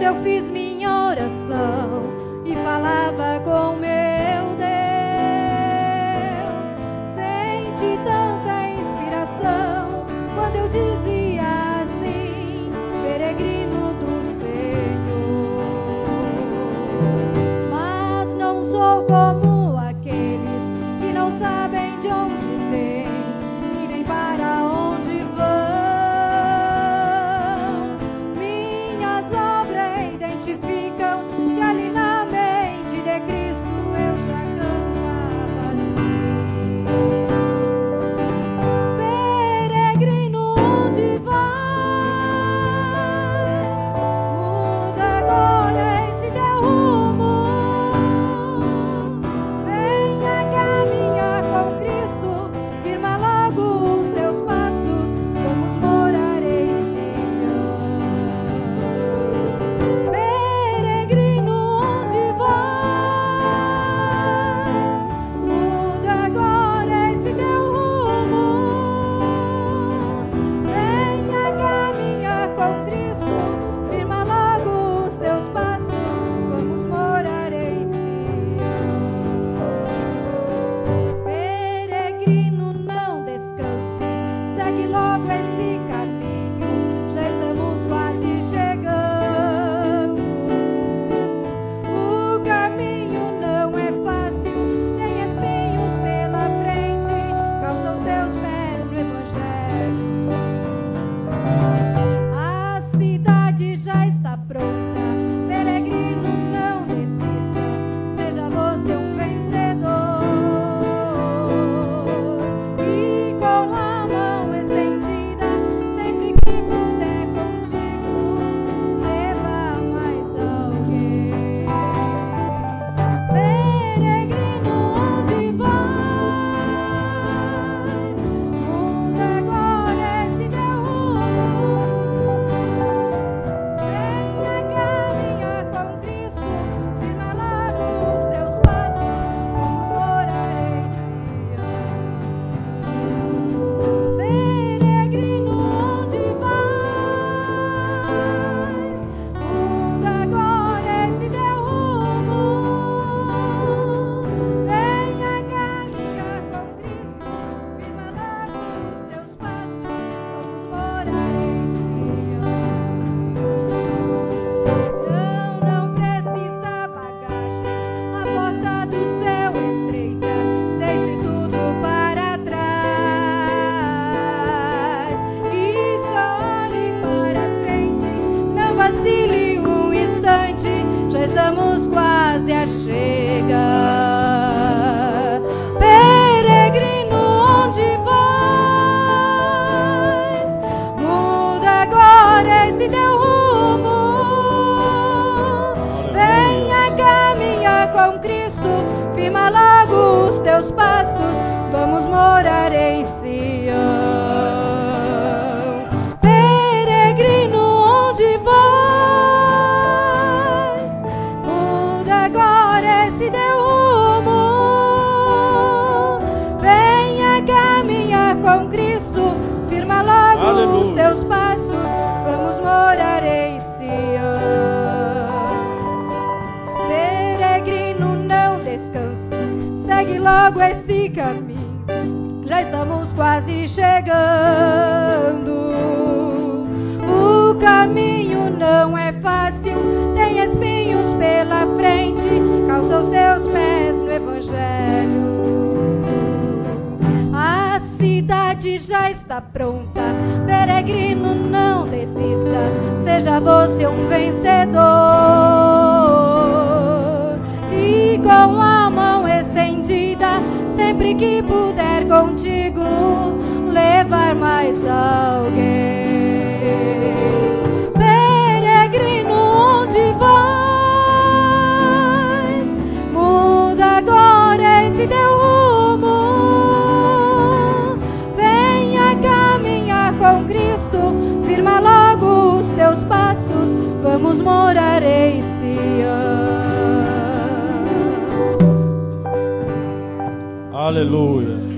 quando eu fiz minha oração e falava com meu Deus. Senti tanta inspiração quando eu dizia assim: peregrino do Senhor. Mas não sou como aqueles que não sabem de onde vêm e nem para onde vão. Minhas obras identificam que ali na mente de Cristo eu já cantava assim: peregrino, onde vai? Muda agora esse teu rumo. Venha caminhar com Cristo, firma logo os teus passos, vamos morar em Sião. Peregrino, onde vais? Muda agora esse teu rumo. Venha caminhar com Cristo, firma logo os teus passos, vamos morar em Sião. Peregrino, não descanse, segue logo esse caminho, já estamos quase chegando. O caminho não é fácil, tem espinhos pela frente, calça os teus pés no Evangelho. A cidade já está pronta, peregrino, não desista, seja você um vencedor. E com a mão estendida, sempre que puder contigo, leva mais alguém. Peregrino, onde vais? Muda agora esse teu rumo. Venha caminhar com Cristo, firma logo os teus passos, vamos morar em Sião. Peregrino, onde vais? Muda agora esse teu rumo. Venha caminhar com Cristo, firma logo os teus passos, vamos morar em Sião. Não precisa bagagem, a porta do céu é estreita, deixe tudo para trás e só olhe para frente, não vacile um instante, já estamos quase a chegar. Peregrino, onde vais? Muda agora esse teu rumo. Venha caminhar com Cristo, firma logo os teus passos, vamos morar em Sião. Peregrino, onde vais? Muda agora esse teu rumo. Venha caminhar com Cristo, firma logo Aleluia. os teus passos, vamos morar em Sião. Peregrino, não descanse, segue logo esse caminho, já estamos quase chegando. O caminho não é fácil, tem espinhos pela frente, calça os teus pés no Evangelho. A cidade já está pronta, peregrino, não desista, seja você um vencedor. E com a mão estendida, sempre que puder contigo, levar mais alguém. Peregrino, onde vais? Muda agora esse teu rumo. Venha caminhar com Cristo, firma logo os teus passos, vamos morar em Sião. Aleluia.